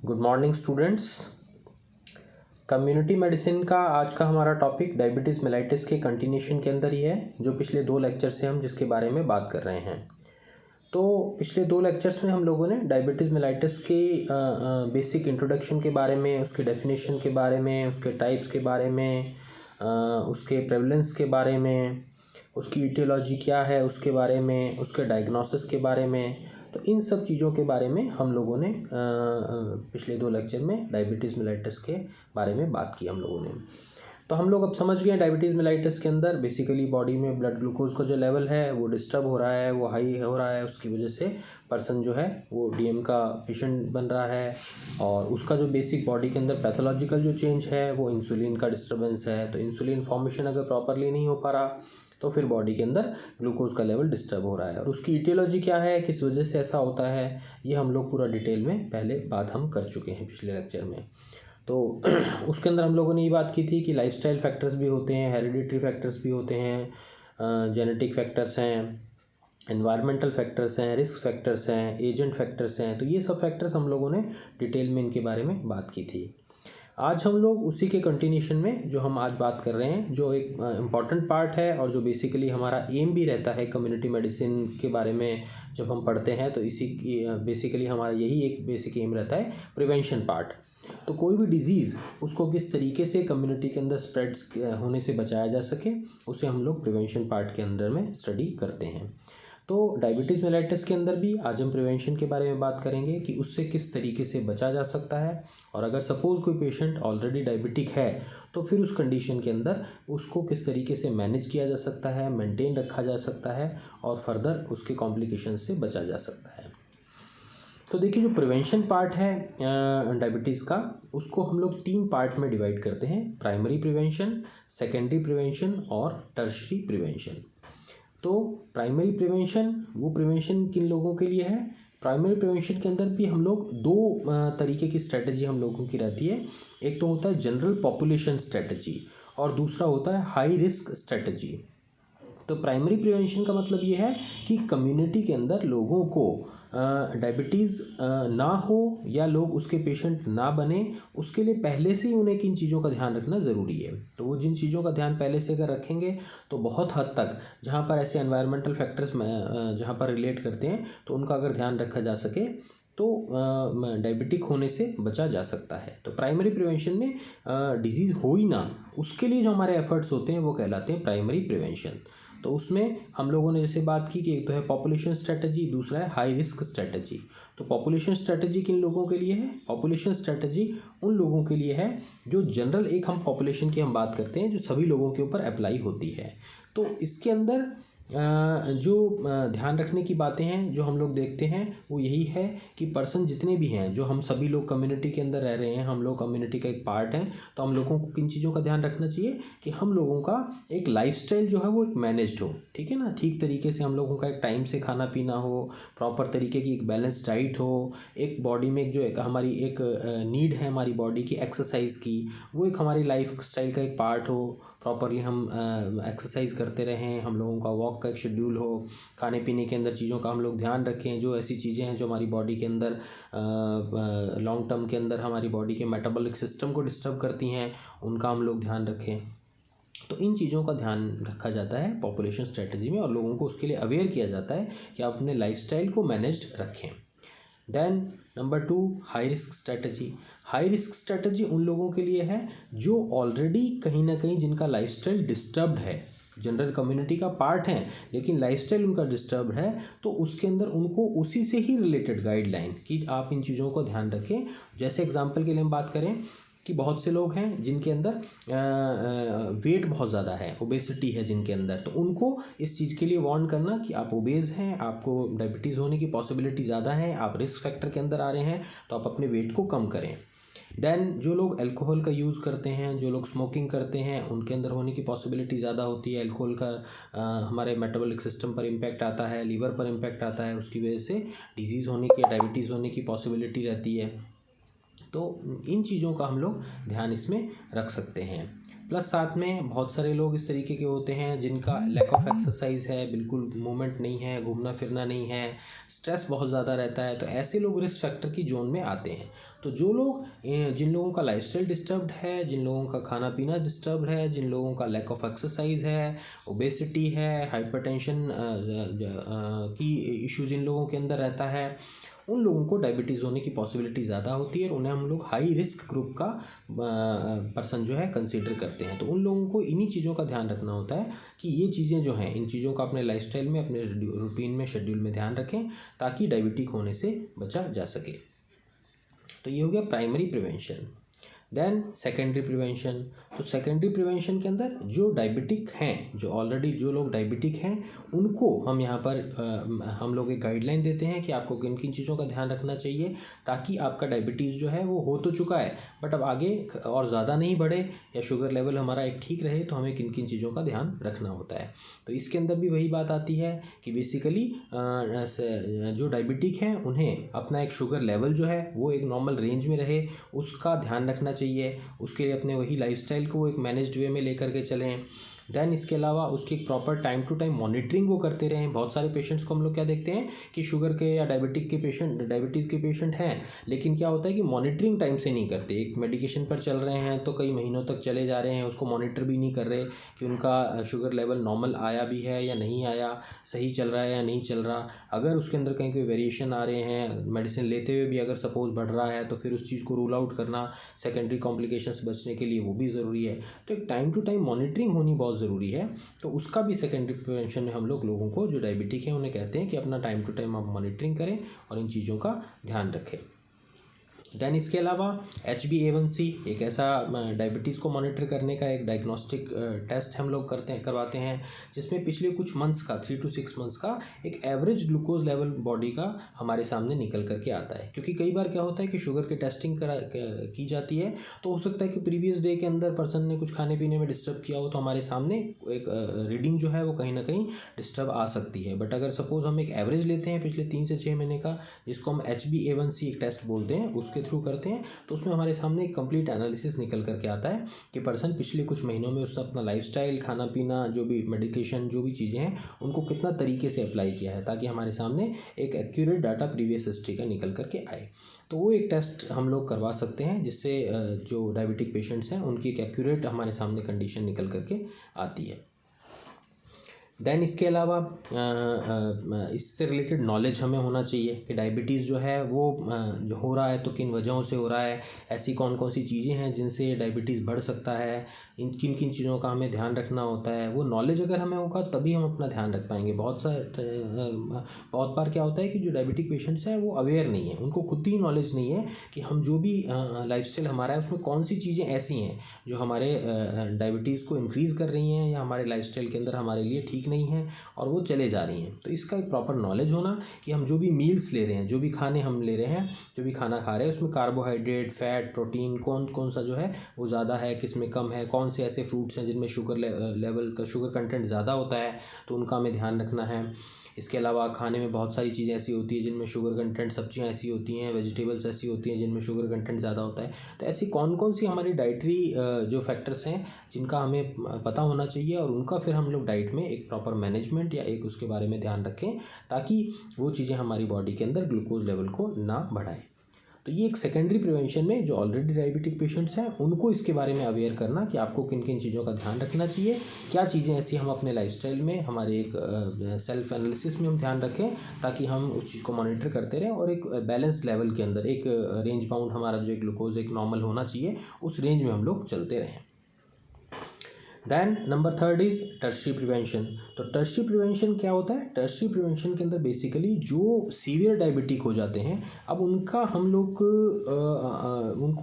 Good morning students. Community medicine का आज का हमारा टॉपिक डायबिटीज़ मेलाइटिस के कंटिन्यूशन के अंदर ही है, जो पिछले 2 लेक्चर से हम जिसके बारे में बात कर रहे हैं। तो पिछले 2 लेक्चर्स में हम लोगों ने डायबिटीज़ मेलाइटिस के बेसिक इंट्रोडक्शन के बारे में, उसके डेफिनेशन के बारे में, उसके टाइप्स के बारे में, उसके प्रेवलेंस के बारे में, उसकी इटियोलॉजी क्या है उसके बारे में, उसके डायग्नोसिस के बारे में, तो इन सब चीज़ों के बारे में हम लोगों ने पिछले 2 लेक्चर में डायबिटीज़ मेलाइटिस के बारे में बात की हम लोगों ने। तो हम लोग अब समझ गए डायबिटीज़ मेलाइटिस के अंदर बेसिकली बॉडी में ब्लड ग्लूकोज का जो लेवल है वो डिस्टर्ब हो रहा है, वो हाई हो रहा है, उसकी वजह से पर्सन जो है वो डीएम का पेशेंट बन रहा है। और उसका जो बेसिक बॉडी के अंदर पैथोलॉजिकल जो चेंज है वो इंसुलिन का डिस्टर्बेंस है। तो इंसुलिन फॉर्मेशन अगर प्रॉपरली नहीं हो पा रहा तो फिर बॉडी के अंदर ग्लूकोज का लेवल डिस्टर्ब हो रहा है। और उसकी इटियोलॉजी क्या है, किस वजह से ऐसा होता है, ये हम लोग पूरा डिटेल में पहले बात हम कर चुके हैं पिछले लेक्चर में। तो उसके अंदर हम लोगों ने ये बात की थी कि लाइफस्टाइल फैक्टर्स भी होते हैं, हेरिडिटरी फैक्टर्स भी होते हैं, जेनेटिक फैक्टर्स हैं, एनवायरमेंटल फैक्टर्स हैं, रिस्क फैक्टर्स हैं, एजेंट फैक्टर्स हैं। तो ये सब फैक्टर्स हम लोगों ने डिटेल में इनके बारे में बात की थी। आज हम लोग उसी के कंटिन्यूशन में जो हम आज बात कर रहे हैं, जो एक इम्पॉर्टेंट पार्ट है और जो बेसिकली हमारा एम भी रहता है कम्युनिटी मेडिसिन के बारे में जब हम पढ़ते हैं, तो इसी बेसिकली हमारा यही एक बेसिक एम रहता है, प्रिवेंशन पार्ट। तो कोई भी डिजीज़ उसको किस तरीके से कम्युनिटी के अंदर स्प्रेड्स होने से बचाया जा सके, उसे हम लोग प्रिवेंशन पार्ट के अंदर में स्टडी करते हैं। तो डायबिटीज़ मेलाइटिस के अंदर भी आज हम प्रिवेंशन के बारे में बात करेंगे कि उससे किस तरीके से बचा जा सकता है। और अगर सपोज़ कोई पेशेंट ऑलरेडी डायबिटिक है तो फिर उस कंडीशन के अंदर उसको किस तरीके से मैनेज किया जा सकता है, मेंटेन रखा जा सकता है और फर्दर उसके कॉम्प्लिकेशन से बचा जा सकता है। तो देखिए, जो प्रिवेंशन पार्ट है डायबिटीज़ का, उसको हम लोग 3 पार्ट में डिवाइड करते हैं, प्राइमरी प्रिवेंशन, सेकेंडरी प्रिवेंशन और टर्शरी प्रिवेंशन। तो प्राइमरी प्रिवेंशन वो प्रिवेंशन किन लोगों के लिए है? प्राइमरी प्रिवेंशन के अंदर भी हम लोग 2 तरीके की स्ट्रेटजी हम लोगों की रहती है। एक तो होता है जनरल पॉपुलेशन स्ट्रेटजी और दूसरा होता है हाई रिस्क स्ट्रेटजी। तो प्राइमरी प्रिवेंशन का मतलब ये है कि कम्युनिटी के अंदर लोगों को डायबिटीज़ ना हो या लोग उसके पेशेंट ना बने, उसके लिए पहले से ही उन्हें किन चीज़ों का ध्यान रखना ज़रूरी है। तो वो जिन चीज़ों का ध्यान पहले से अगर रखेंगे तो बहुत हद तक जहाँ पर ऐसे एनवायरमेंटल फैक्टर्स जहाँ पर रिलेट करते हैं तो उनका अगर ध्यान रखा जा सके तो डायबिटिक होने से बचा जा सकता है। तो प्राइमरी प्रिवेंशन में डिजीज़ हो ही ना, उसके लिए जो हमारे एफर्ट्स होते हैं वो कहलाते हैं प्राइमरी प्रिवेंशन। तो उसमें हम लोगों ने जैसे बात की कि एक तो है पॉपुलेशन स्ट्रेटजी, दूसरा है हाई रिस्क स्ट्रेटजी। तो पॉपुलेशन स्ट्रेटजी किन लोगों के लिए है? पॉपुलेशन स्ट्रेटजी उन लोगों के लिए है जो जनरल, एक हम पॉपुलेशन की हम बात करते हैं जो सभी लोगों के ऊपर अप्लाई होती है। तो इसके अंदर जो ध्यान रखने की बातें हैं जो हम लोग देखते हैं वो यही है कि पर्सन जितने भी हैं, जो हम सभी लोग कम्युनिटी के अंदर रह रहे हैं, हम लोग कम्युनिटी का एक पार्ट हैं, तो हम लोगों को किन चीज़ों का ध्यान रखना चाहिए कि हम लोगों का एक लाइफस्टाइल जो है वो एक मैनेज्ड हो, ठीक है ना, ठीक तरीके से हम लोगों का एक टाइम से खाना पीना हो, प्रॉपर तरीके की एक बैलेंस डाइट हो, एक बॉडी में एक जो एक हमारी एक नीड है हमारी बॉडी की एक्सरसाइज की, वो एक हमारी लाइफ स्टाइल का एक पार्ट हो, प्रॉपरली हम एक्सरसाइज करते रहें, हम लोगों का वॉक का एक शेड्यूल हो, खाने पीने के अंदर चीज़ों का हम लोग ध्यान रखें, जो ऐसी चीज़ें हैं जो हमारी बॉडी के अंदर लॉन्ग टर्म के अंदर हमारी बॉडी के मेटाबॉलिक सिस्टम को डिस्टर्ब करती हैं, उनका हम लोग ध्यान रखें। तो इन चीज़ों का ध्यान रखा जाता है पॉपुलेशन स्ट्रेटजी में और लोगों को उसके लिए अवेयर किया जाता है कि आप अपने लाइफस्टाइल को मैनेज्ड रखें। Then number 2, high risk strategy. High risk strategy उन लोगों के लिए है जो ऑलरेडी कहीं ना कहीं जिनका लाइफस्टाइल डिस्टर्ब्ड है, जनरल कम्युनिटी का पार्ट हैं लेकिन लाइफस्टाइल उनका डिस्टर्ब है, तो उसके अंदर उनको उसी से ही रिलेटेड गाइडलाइन कि आप इन चीज़ों को ध्यान रखें। जैसे एग्जांपल के लिए हम बात करें कि बहुत से लोग हैं जिनके अंदर वेट बहुत ज़्यादा है, ओबेसिटी है जिनके अंदर, तो उनको इस चीज़ के लिए वार्न करना कि आप ओबेज हैं, आपको डायबिटीज़ होने की पॉसिबिलिटी ज़्यादा है, आप रिस्क फैक्टर के अंदर आ रहे हैं, तो आप अपने वेट को कम करें। देन जो लोग अल्कोहल का यूज़ करते हैं, जो लोग स्मोकिंग करते हैं, उनके अंदर होने की पॉसिबिलिटी ज़्यादा होती है। अल्कोहल का हमारे मेटाबॉलिक सिस्टम पर इम्पैक्ट आता है, लीवर पर इम्पैक्ट आता है, उसकी वजह से डिजीज़ होने की, डायबिटीज़ होने की पॉसिबिलिटी रहती है। तो इन चीज़ों का हम लोग ध्यान इसमें रख सकते हैं। प्लस साथ में बहुत सारे लोग इस तरीके के होते हैं जिनका लैक ऑफ एक्सरसाइज है, बिल्कुल मूवमेंट नहीं है, घूमना फिरना नहीं है, स्ट्रेस बहुत ज़्यादा रहता है, तो ऐसे लोग रिस्क फैक्टर की जोन में आते हैं। तो जो लोग जिन लोगों का लाइफस्टाइल डिस्टर्ब्ड है, जिन लोगों का खाना पीना डिस्टर्ब्ड है, जिन लोगों का लैक ऑफ एक्सरसाइज है, ओबेसिटी है, हाइपरटेंशन की इशू जिन लोगों के अंदर रहता है, उन लोगों को डायबिटीज़ होने की पॉसिबिलिटी ज़्यादा होती है और उन्हें हम लोग हाई रिस्क ग्रुप का पर्सन जो है कंसीडर करते हैं। तो उन लोगों को इन्हीं चीज़ों का ध्यान रखना होता है कि ये चीज़ें जो हैं, इन चीज़ों का अपने लाइफस्टाइल में, अपने रूटीन में, शेड्यूल में ध्यान रखें ताकि डायबिटिक होने से बचा जा सके। तो ये हो गया primary prevention. Then secondary prevention. तो सेकेंडरी प्रिवेंशन के अंदर जो डायबिटिक हैं, जो ऑलरेडी जो लोग डायबिटिक हैं, उनको हम यहाँ पर हम लोग एक गाइडलाइन देते हैं कि आपको किन किन चीज़ों का ध्यान रखना चाहिए ताकि आपका डायबिटीज़ जो है वो हो तो चुका है बट अब आगे और ज़्यादा नहीं बढ़े या शुगर लेवल हमारा एक ठीक रहे, तो हमें किन किन चीज़ों का ध्यान रखना होता है। तो इसके अंदर भी वही बात आती है कि बेसिकली जो डायबिटिक हैं उन्हें अपना एक शुगर लेवल जो है वो एक नॉर्मल रेंज में रहे, उसका ध्यान रखना चाहिए। उसके लिए अपने वही लाइफस्टाइल को एक मैनेज्ड वे में लेकर के चलें। देन इसके अलावा उसकी एक proper time to time monitoring वो करते रहें। बहुत सारे पेशेंट्स को हम लोग क्या देखते हैं कि शुगर के या डायबिटीज़ के पेशेंट हैं, लेकिन क्या होता है कि मॉनिटरिंग टाइम से नहीं करते। एक मेडिकेशन पर चल रहे हैं तो कई महीनों तक चले जा रहे हैं, उसको मॉनिटर भी नहीं कर रहे कि उनका शुगर लेवल नॉर्मल आया भी है या नहीं आया, सही चल रहा है या नहीं चल रहा। अगर उसके अंदर कहीं कोई वेरिएशन आ रहे हैं, मेडिसिन लेते हुए भी अगर सपोज बढ़ रहा है, तो फिर उस चीज़ को रूल आउट करना सेकेंडरी कॉम्प्लिकेशन से बचने के लिए वो भी ज़रूरी है। तो एक टाइम टू टाइम मॉनिटरिंग होनी बहुत ज़रूरी है। तो उसका भी सेकेंडरी प्रिवेंशन में हम लोगों को जो डायबिटिक है उन्हें कहते हैं कि अपना टाइम टू टाइम आप मॉनिटरिंग करें और इन चीज़ों का ध्यान रखें। दैन इसके अलावा HbA1c एक ऐसा डायबिटीज़ को मॉनिटर करने का एक डायग्नोस्टिक टेस्ट हम लोग करवाते हैं जिसमें पिछले कुछ मंथ्स का 3 to 6 मंथ्स का एक एवरेज ग्लूकोज लेवल बॉडी का हमारे सामने निकल करके आता है। क्योंकि कई बार क्या होता है कि शुगर की टेस्टिंग की जाती है तो हो सकता है कि प्रीवियस डे के अंदर पर्सन ने कुछ खाने पीने में डिस्टर्ब किया हो, तो हमारे सामने एक रीडिंग जो है वो कहीं ना कहीं डिस्टर्ब आ सकती है। बट अगर सपोज हम एक एवरेज लेते हैं पिछले 3 से 6 महीने का, जिसको हम HbA1c एक टेस्ट बोलते हैं, उसके थ्रू करते हैं, तो उसमें हमारे सामने एक कंप्लीट एनालिसिस निकल करके आता है कि पर्सन पिछले कुछ महीनों में उसने अपना लाइफस्टाइल, खाना पीना, जो भी मेडिकेशन, जो भी चीज़ें हैं, उनको कितना तरीके से अप्लाई किया है, ताकि हमारे सामने एक एक्यूरेट डाटा प्रीवियस हिस्ट्री का निकल करके आए। तो वो एक टेस्ट हम लोग करवा सकते हैं जिससे जो डायबिटिक पेशेंट्स हैं उनकी एक एक्यूरेट हमारे सामने कंडीशन निकल करके आती है। देन इसके अलावा इससे रिलेटेड नॉलेज हमें होना चाहिए कि डायबिटीज़ जो है वो जो हो रहा है तो किन वजहों से हो रहा है, ऐसी कौन कौन सी चीज़ें हैं जिनसे डायबिटीज़ बढ़ सकता है, किन किन चीज़ों का हमें ध्यान रखना होता है। वो नॉलेज अगर हमें होगा तभी हम अपना ध्यान रख पाएंगे। बहुत बार क्या होता है कि जो डायबिटिक पेशेंट्स हैं वो अवेयर नहीं है, उनको खुद ही नॉलेज नहीं है कि हम जो भी लाइफस्टाइल हमारा है उसमें कौन सी चीज़ें ऐसी हैं जो हमारे डायबिटीज़ को इंक्रीज़ कर रही हैं या हमारे लाइफस्टाइल के अंदर हमारे लिए ठीक नहीं है और वो चले जा रही हैं। तो इसका एक प्रॉपर नॉलेज होना कि हम जो भी मील्स ले रहे हैं, जो भी खाने हम ले रहे हैं, जो भी खाना खा रहे हैं, उसमें कार्बोहाइड्रेट, फैट, प्रोटीन कौन कौन सा जो है वो ज़्यादा है, किस में कम है, कौन से ऐसे फ्रूट्स हैं जिनमें शुगर लेवल का शुगर कंटेंट ज़्यादा होता है, तो उनका हमें ध्यान रखना है। इसके अलावा खाने में बहुत सारी चीज़ें ऐसी होती है जिनमें शुगर कंटेंट, सब्जियां ऐसी होती हैं, वेजिटेबल्स ऐसी होती हैं जिनमें शुगर कंटेंट ज़्यादा होता है। तो ऐसी कौन कौन सी हमारी डाइटरी जो फैक्टर्स हैं जिनका हमें पता होना चाहिए और उनका फिर हम लोग डाइट में एक प्रॉपर मैनेजमेंट या एक उसके बारे में ध्यान रखें ताकि वो चीज़ें हमारी बॉडी के अंदर ग्लूकोज लेवल को ना बढ़ाएं। तो ये एक सेकेंडरी प्रिवेंशन में जो ऑलरेडी डायबिटिक पेशेंट्स हैं उनको इसके बारे में अवेयर करना कि आपको किन किन चीज़ों का ध्यान रखना चाहिए, क्या चीज़ें ऐसी हम अपने लाइफस्टाइल में, हमारे एक सेल्फ एनालिसिस में हम ध्यान रखें ताकि हम उस चीज़ को मॉनिटर करते रहें और एक बैलेंस लेवल के अंदर एक रेंज बाउंड हमारा जो ग्लूकोज एक नॉर्मल होना चाहिए उस रेंज में हम लोग चलते रहें। Then number 3 is tertiary prevention. तो टर्शरी प्रिवेंशन क्या होता है? टर्शरी प्रिवेंशन के अंदर बेसिकली जो सीवियर डायबिटिक हो जाते हैं, अब उनको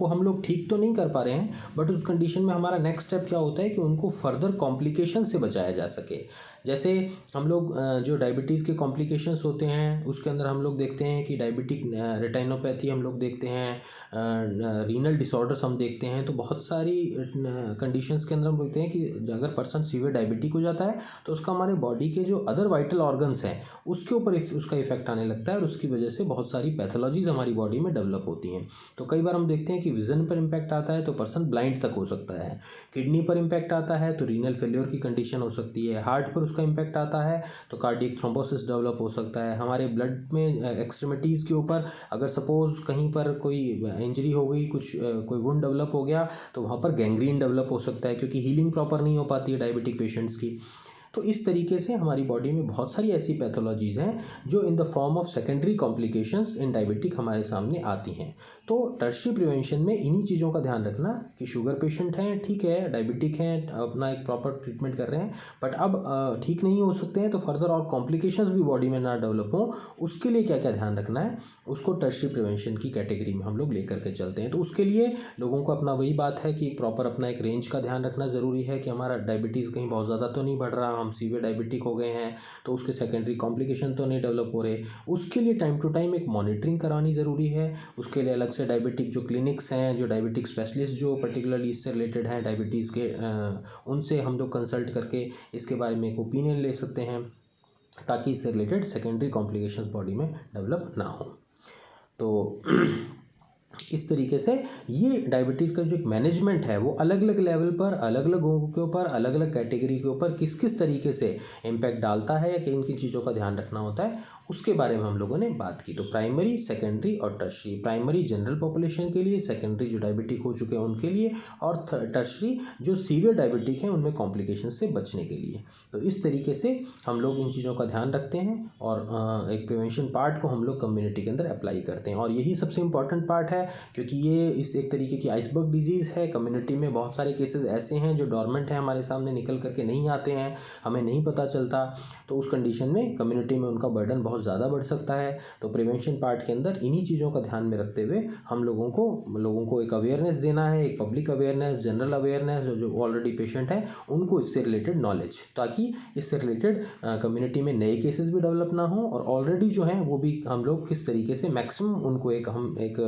हम लोग ठीक तो नहीं कर पा रहे हैं, बट उस कंडीशन में हमारा नेक्स्ट स्टेप क्या होता है कि उनको फर्दर कॉम्प्लिकेशन से बचाया जा सके। जैसे हम लोग जो डायबिटीज़ के कॉम्प्लिकेशंस होते हैं उसके अंदर हम लोग देखते हैं कि डायबिटिक रेटिनोपैथी हम लोग देखते हैं, रीनल डिसऑर्डर्स हम देखते हैं। तो बहुत सारी कंडीशंस के अंदर हम देखते हैं कि अगर पर्सन सीवियर डायबिटिक हो जाता है तो उसका हमारे बॉडी के जो अदर वाइटल ऑर्गन्स हैं उसके ऊपर उसका इफेक्ट आने लगता है और उसकी वजह से बहुत सारी पैथोलॉजीज हमारी बॉडी में डेवलप होती हैं। तो कई बार हम देखते हैं कि विजन पर इम्पैक्ट आता है तो पर्सन ब्लाइंड तक हो सकता है, किडनी पर इम्पैक्ट आता है तो रीनल फेल्योर की कंडीशन हो सकती है, हार्ट पर उसका इम्पैक्ट आता है तो कार्डियक थ्रोम्बोसिस डेवलप हो सकता है, हमारे ब्लड में एक्सट्रीमिटीज़ के ऊपर अगर सपोज कहीं पर कोई इंजरी हो गई, कुछ कोई वुंड डेवलप हो गया तो वहाँ पर गैंग्रीन डेवलप हो सकता है क्योंकि हीलिंग प्रॉपर नहीं हो पाती है डायबिटिक पेशेंट्स की। तो इस तरीके से हमारी बॉडी में बहुत सारी ऐसी पैथोलॉजीज हैं जो in the form of secondary complications in diabetic हमारे सामने आती हैं। तो टर्शियरी प्रिवेंशन में इन्हीं चीज़ों का ध्यान रखना कि शुगर पेशेंट हैं, ठीक है, डायबिटिक हैं, अपना एक प्रॉपर ट्रीटमेंट कर रहे हैं, बट अब ठीक नहीं हो सकते हैं तो फर्दर और कॉम्प्लिकेशंस भी बॉडी में ना डेवलप हों, उसके लिए क्या क्या ध्यान रखना है उसको टर्शियरी प्रिवेंशन की कैटेगरी में हम लोग लेकर के चलते हैं। तो उसके लिए लोगों को अपना वही बात है कि प्रॉपर अपना एक रेंज का ध्यान रखना ज़रूरी है कि हमारा डायबिटीज़ कहीं बहुत ज़्यादा तो नहीं बढ़ रहा, हम सीवियर डायबिटिक हो गए हैं तो उसके सेकेंडरी कॉम्प्लिकेशन तो नहीं डेवलप हो रहे। उसके लिए टाइम टू टाइम एक मॉनिटरिंग करानी ज़रूरी है। उसके लिए अलग से डायबिटिक जो क्लिनिक्स हैं, जो डायबिटिक स्पेशलिस्ट जो पर्टिकुलरली इससे रिलेटेड हैं डायबिटीज़ के, उनसे हम लोग कंसल्ट करके इसके बारे में एक ओपिनियन ले सकते हैं ताकि इससे रिलेटेड सेकेंडरी कॉम्प्लिकेशंस बॉडी में डेवलप ना हो। तो इस तरीके से ये डायबिटीज़ का जो एक मैनेजमेंट है वो अलग अलग लेवल पर, अलग अलग लोगों के ऊपर, अलग अलग कैटेगरी के ऊपर किस किस तरीके से इम्पैक्ट डालता है या किन किन चीज़ों का ध्यान रखना होता है उसके बारे में हम लोगों ने बात की। तो प्राइमरी, सेकेंडरी और टर्शरी। प्राइमरी जनरल पॉपुलेशन के लिए, सेकेंडरी जो डायबिटिक हो चुके हैं उनके लिए, और टर्शरी जो सीवियर डायबिटिक हैं उनमें कॉम्प्लिकेशन से बचने के लिए। तो इस तरीके से हम लोग इन चीज़ों का ध्यान रखते हैं और एक प्रिवेंशन पार्ट को हम लोग कम्युनिटी के अंदर अप्लाई करते हैं। और यही सबसे इंपॉर्टेंट पार्ट है क्योंकि ये इस एक तरीके की आइसबर्ग डिजीज़ है। कम्युनिटी में बहुत सारे केसेस ऐसे हैं जो डॉर्मेंट हैं, हमारे सामने निकल करके नहीं आते हैं, हमें नहीं पता चलता। तो उस कंडीशन में कम्युनिटी में उनका बर्डन बहुत ज़्यादा बढ़ सकता है। तो प्रिवेंशन पार्ट के अंदर इन्हीं चीज़ों का ध्यान में रखते हुए हम लोगों को एक अवेयरनेस देना है, एक पब्लिक अवेयरनेस, जनरल अवेयरनेस, जो ऑलरेडी पेशेंट हैं उनको इससे रिलेटेड नॉलेज, ताकि इससे रिलेटेड कम्युनिटी में नए केसेस भी डेवलप ना हो और ऑलरेडी जो हैं वो भी हम लोग किस तरीके से मैक्सिमम उनको हम एक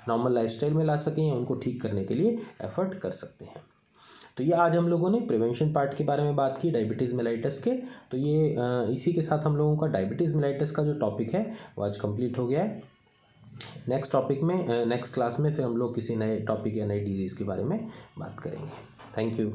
नॉर्मल लाइफस्टाइल में ला सकें या उनको ठीक करने के लिए एफर्ट कर सकते हैं। तो ये आज हम लोगों ने प्रिवेंशन पार्ट के बारे में बात की डायबिटीज़ मेलाइटस के। तो ये इसी के साथ हम लोगों का डायबिटीज़ मेलाइटस का जो टॉपिक है वो आज कंप्लीट हो गया है। नेक्स्ट टॉपिक में नेक्स्ट क्लास में फिर हम लोग किसी नए टॉपिक या नई डिजीज़ के बारे में बात करेंगे। Thank you.